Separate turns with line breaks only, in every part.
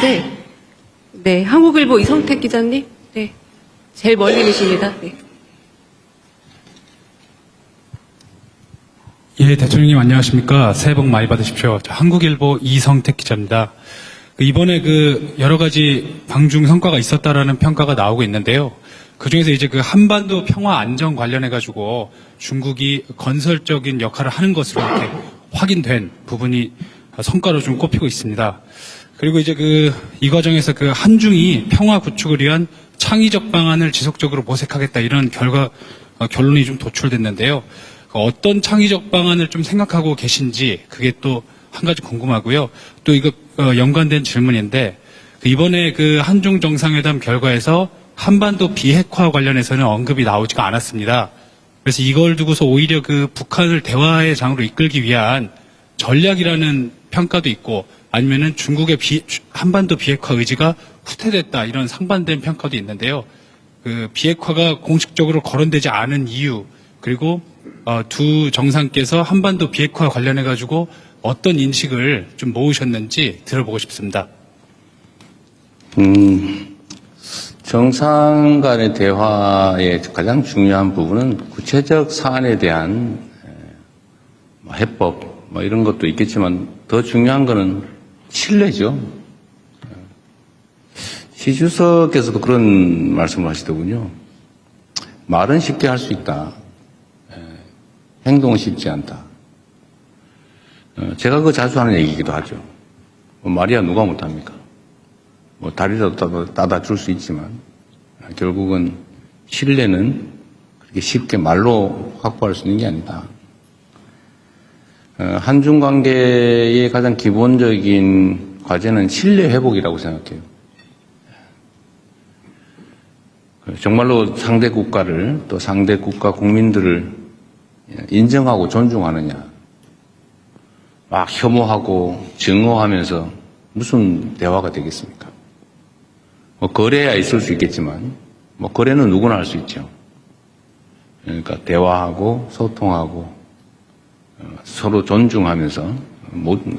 같은데, 네, 한국일보 이성택 기자님, 네, 제일 멀리 계십니다. 네.
예, 대통령님 안녕하십니까. 새해 복 많이 받으십시오. 저 한국일보 이성택 기자입니다. 이번에 여러 가지 방중 성과가 있었다라는 평가가 나오고 있는데요. 그 중에서 이제 한반도 평화 안정 관련해가지고 중국이 건설적인 역할을 하는 것으로 이렇게 확인된 부분이 성과로 좀 꼽히고 있습니다. 그리고 이제 이 과정에서 한중이 평화 구축을 위한 창의적 방안을 지속적으로 모색하겠다 이런 결론이 좀 도출됐는데요. 어떤 창의적 방안을 좀 생각하고 계신지 그게 또 한 가지 궁금하고요. 또 이거 연관된 질문인데 이번에 한중 정상회담 결과에서 한반도 비핵화 관련해서는 언급이 나오지가 않았습니다. 그래서 이걸 두고서 오히려 북한을 대화의 장으로 이끌기 위한 전략이라는 평가도 있고 아니면은 중국의 한반도 비핵화 의지가 후퇴됐다 이런 상반된 평가도 있는데요. 비핵화가 공식적으로 거론되지 않은 이유 그리고 두 정상께서 한반도 비핵화 관련해 가지고 어떤 인식을 좀 모으셨는지 들어보고 싶습니다.
정상 간의 대화의 가장 중요한 부분은 구체적 사안에 대한 해법 이런 것도 있겠지만 더 중요한 것은 신뢰죠. 시 주석께서도 그런 말씀을 하시더군요. 말은 쉽게 할 수 있다. 행동은 쉽지 않다. 제가 자주 하는 얘기이기도 하죠. 말이야 누가 못합니까? 다리라도 따다 줄 수 있지만 결국은 신뢰는 그렇게 쉽게 말로 확보할 수 있는 게 아니다. 한중 관계의 가장 기본적인 과제는 신뢰 회복이라고 생각해요. 정말로 상대 국가를 또 상대 국가 국민들을 인정하고 존중하느냐. 막 혐오하고 증오하면서 무슨 대화가 되겠습니까? 거래야 있을 수 있겠지만 거래는 누구나 할 수 있죠. 그러니까 대화하고 소통하고 서로 존중하면서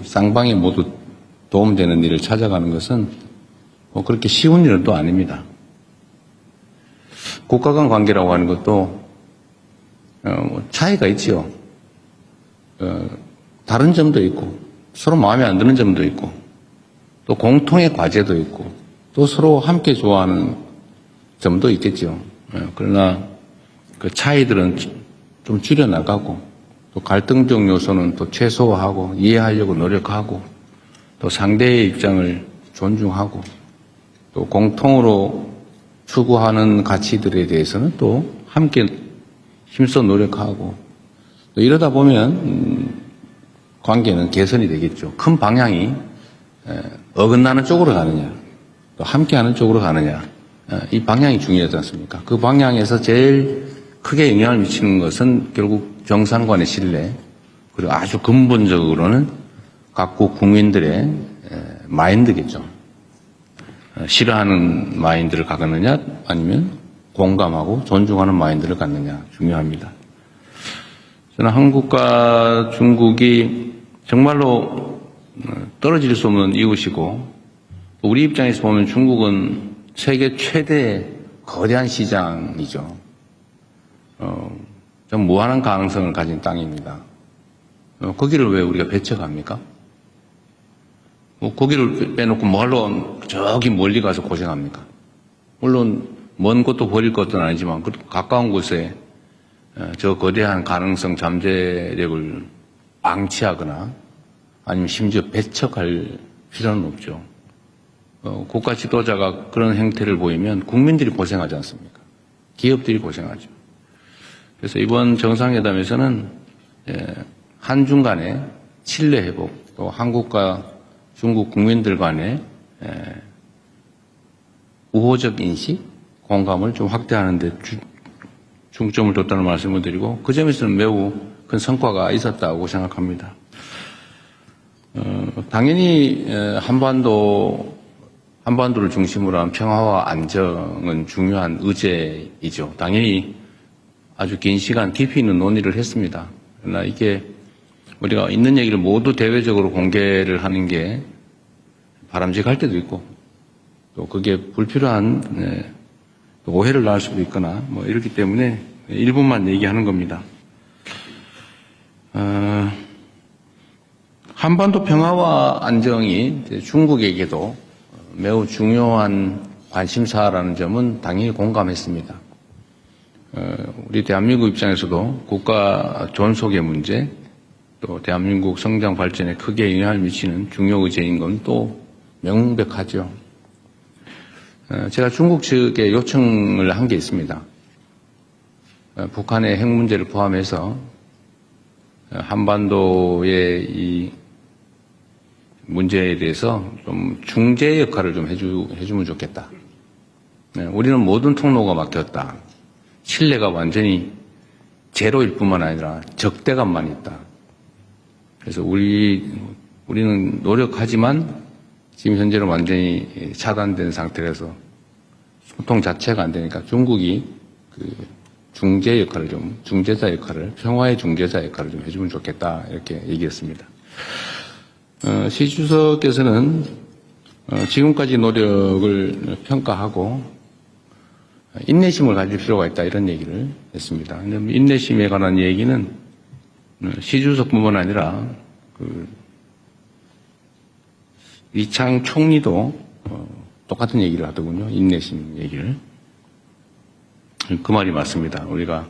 쌍방이 모두 도움되는 일을 찾아가는 것은 그렇게 쉬운 일은 또 아닙니다. 국가 간 관계라고 하는 것도 차이가 있지요. 다른 점도 있고 서로 마음에 안 드는 점도 있고 또 공통의 과제도 있고 또 서로 함께 좋아하는 점도 있겠죠. 그러나 그 차이들은 좀 줄여나가고 또 갈등적 요소는 또 최소화하고 이해하려고 노력하고 또 상대의 입장을 존중하고 또 공통으로 추구하는 가치들에 대해서는 또 함께 힘써 노력하고 또 이러다 보면 관계는 개선이 되겠죠. 큰 방향이 어긋나는 쪽으로 가느냐 또 함께하는 쪽으로 가느냐 이 방향이 중요하지 않습니까? 그 방향에서 제일 크게 영향을 미치는 것은 결국 정상 간의 신뢰 그리고 아주 근본적으로는 각국 국민들의 마인드겠죠. 싫어하는 마인드를 갖느냐 아니면 공감하고 존중하는 마인드를 갖느냐 중요합니다. 저는 한국과 중국이 정말로 떨어질 수 없는 이웃이고 우리 입장에서 보면 중국은 세계 최대 거대한 시장이죠. 좀 무한한 가능성을 가진 땅입니다. 거기를 왜 우리가 배척합니까? 거기를 빼놓고 뭐하러 저기 멀리 가서 고생합니까? 물론 먼 곳도 버릴 것도 아니지만 가까운 곳에 저 거대한 가능성 잠재력을 방치하거나 아니면 심지어 배척할 필요는 없죠. 국가 지도자가 그런 행태를 보이면 국민들이 고생하지 않습니까? 기업들이 고생하죠. 그래서 이번 정상회담에서는 한중 간의 신뢰 회복 또 한국과 중국 국민들 간의 우호적 인식, 공감을 좀 확대하는 데 중점을 뒀다는 말씀을 드리고 그 점에서는 매우 큰 성과가 있었다고 생각합니다. 당연히 한반도를 중심으로 한 평화와 안정은 중요한 의제이죠. 당연히 아주 긴 시간 깊이 있는 논의를 했습니다. 그러나 이게 우리가 있는 얘기를 모두 대외적으로 공개를 하는 게 바람직할 때도 있고 또 그게 불필요한 오해를 낳을 수도 있거나 뭐 이렇기 때문에 일부만 얘기하는 겁니다. 한반도 평화와 안정이 이제 중국에게도 매우 중요한 관심사라는 점은 당연히 공감했습니다. 우리 대한민국 입장에서도 국가 존속의 문제, 또 대한민국 성장 발전에 크게 영향을 미치는 중요 의제인 건 또 명백하죠. 제가 중국 측에 요청을 한 게 있습니다. 북한의 핵 문제를 포함해서 한반도의 이 문제에 대해서 좀 중재 역할을 좀 해주면 좋겠다. 우리는 모든 통로가 막혔다. 신뢰가 완전히 제로일 뿐만 아니라 적대감만 있다. 그래서 우리는 노력하지만 지금 현재는 완전히 차단된 상태라서 소통 자체가 안 되니까 중국이 그 중재자 역할을, 평화의 중재자 역할을 좀 해주면 좋겠다. 이렇게 얘기했습니다. 시 주석께서는 지금까지 노력을 평가하고 인내심을 가질 필요가 있다. 이런 얘기를 했습니다. 인내심에 관한 얘기는 시 주석뿐만 아니라 이창 총리도 똑같은 얘기를 하더군요. 인내심 얘기를. 그 말이 맞습니다. 우리가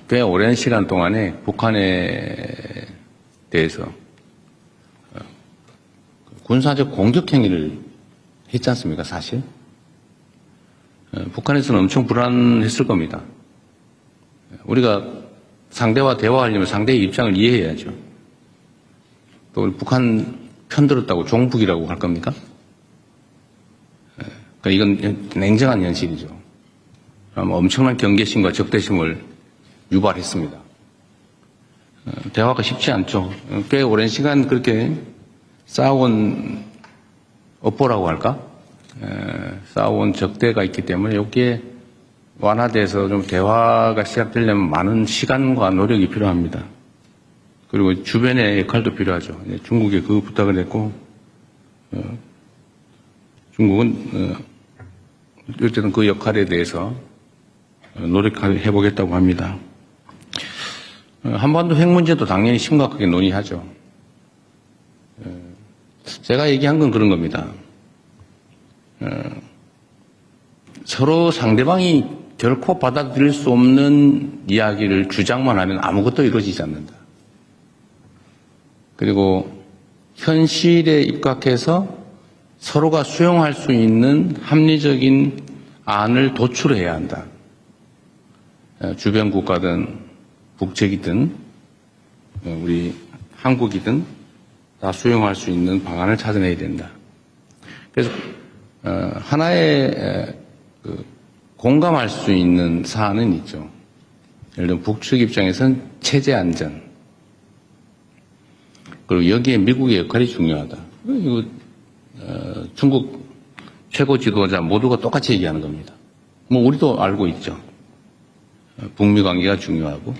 꽤 오랜 시간 동안에 북한에 대해서 군사적 공격 행위를 했지 않습니까, 사실? 북한에서는 엄청 불안했을 겁니다. 우리가 상대와 대화하려면 상대의 입장을 이해해야죠. 또 북한 편들었다고 종북이라고 할 겁니까? 그러니까 이건 냉정한 현실이죠. 엄청난 경계심과 적대심을 유발했습니다. 대화가 쉽지 않죠. 꽤 오랜 시간 그렇게 싸워온 업보라고 할까? 싸워온 적대가 있기 때문에 여기에 완화돼서 좀 대화가 시작되려면 많은 시간과 노력이 필요합니다. 그리고 주변의 역할도 필요하죠. 중국에 그 부탁을 했고, 중국은 어쨌든 그 역할에 대해서 노력해 보겠다고 합니다. 한반도 핵 문제도 당연히 심각하게 논의하죠. 제가 얘기한 건 그런 겁니다. 서로 상대방이 결코 받아들일 수 없는 이야기를 주장만 하면 아무것도 이루어지지 않는다. 그리고 현실에 입각해서 서로가 수용할 수 있는 합리적인 안을 도출해야 한다. 주변 국가든 북측이든 우리 한국이든 다 수용할 수 있는 방안을 찾아내야 된다. 그래서 하나의 공감할 수 있는 사안은 있죠. 예를 들면 북측 입장에서는 체제 안전, 그리고 여기에 미국의 역할이 중요하다. 이거 중국 최고 지도자 모두가 똑같이 얘기하는 겁니다. 뭐 우리도 알고 있죠. 북미 관계가 중요하고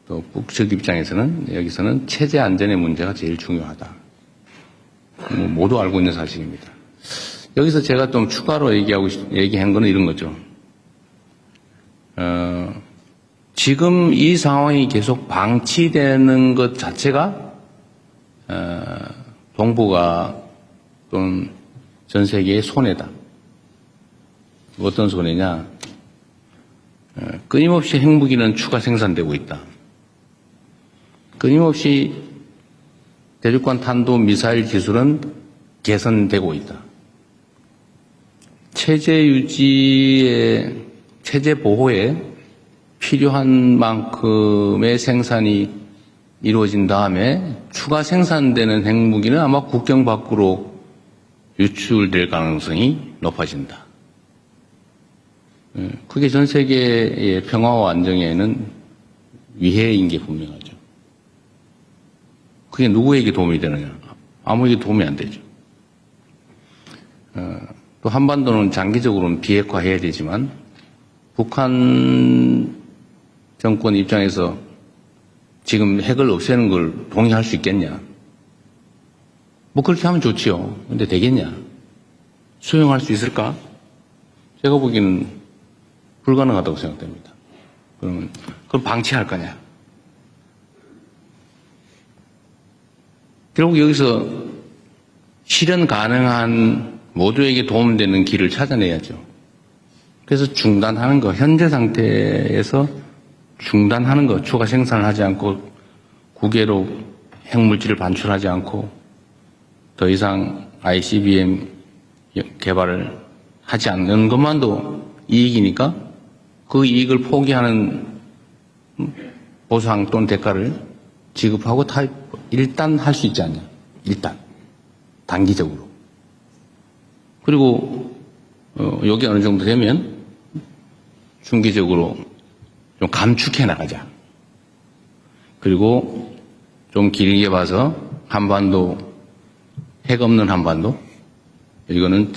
또 북측 입장에서는 여기서는 체제 안전의 문제가 제일 중요하다. 뭐 모두 알고 있는 사실입니다. 여기서 제가 좀 추가로 얘기한 거는 이런 거죠. 지금 이 상황이 계속 방치되는 것 자체가 동북아 또는 전 세계의 손해다. 어떤 손해냐? 끊임없이 핵무기는 추가 생산되고 있다. 끊임없이 대륙간 탄도 미사일 기술은 개선되고 있다. 체제 유지에, 체제 보호에 필요한 만큼의 생산이 이루어진 다음에 추가 생산되는 핵무기는 아마 국경 밖으로 유출될 가능성이 높아진다. 그게 전 세계의 평화와 안정에는 위해인 게 분명하죠. 그게 누구에게 도움이 되느냐? 아무에게 도움이 안 되죠. 또 한반도는 장기적으로는 비핵화해야 되지만 북한 정권 입장에서 지금 핵을 없애는 걸 동의할 수 있겠냐? 뭐 그렇게 하면 좋지요. 근데 되겠냐? 수용할 수 있을까? 제가 보기에는 불가능하다고 생각됩니다. 그러면 그걸 방치할 거냐? 결국 여기서 실현 가능한 모두에게 도움되는 길을 찾아내야죠. 그래서 중단하는 거, 현재 상태에서 중단하는 거, 추가 생산을 하지 않고 국외로 핵물질을 반출하지 않고 더 이상 ICBM 개발을 하지 않는 것만도 이익이니까 그 이익을 포기하는 보상 또는 대가를 지급하고 일단 할 수 있지 않냐. 일단. 단기적으로. 그리고 여기 어느 정도 되면 중기적으로 좀 감축해 나가자. 그리고 좀 길게 봐서 한반도, 핵 없는 한반도, 이거는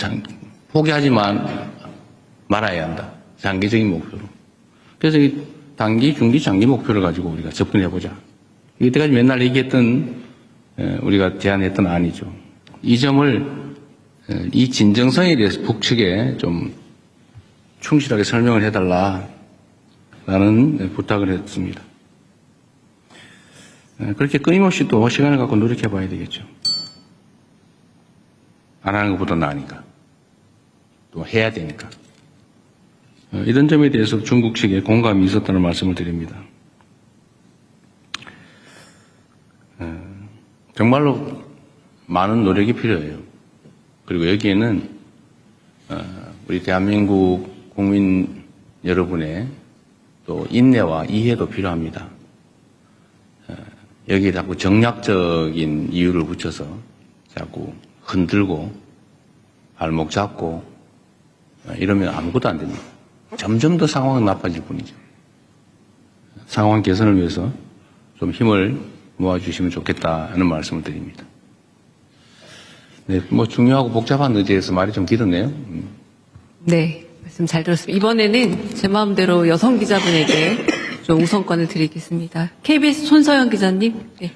포기하지만 말아야 한다. 장기적인 목표로. 그래서 이 단기, 중기, 장기 목표를 가지고 우리가 접근해보자. 이때까지 맨날 얘기했던, 우리가 제안했던 안이죠. 이 점을, 이 진정성에 대해서 북측에 좀 충실하게 설명을 해달라라는 부탁을 했습니다. 그렇게 끊임없이 또 시간을 갖고 노력해 봐야 되겠죠. 안 하는 것보다 나으니까. 또 해야 되니까. 이런 점에 대해서 중국 측에 공감이 있었다는 말씀을 드립니다. 정말로 많은 노력이 필요해요. 그리고 여기에는 우리 대한민국 국민 여러분의 또 인내와 이해도 필요합니다. 여기에 자꾸 정략적인 이유를 붙여서 자꾸 흔들고 발목 잡고 이러면 아무것도 안 됩니다. 점점 더 상황은 나빠질 뿐이죠. 상황 개선을 위해서 좀 힘을 모아주시면 좋겠다는 말씀을 드립니다. 네, 뭐 중요하고 복잡한 의제에서 말이 좀 길었네요.
네, 말씀 잘 들었습니다. 이번에는 제 마음대로 여성 기자분에게 좀 우선권을 드리겠습니다. KBS 손서영 기자님. 네.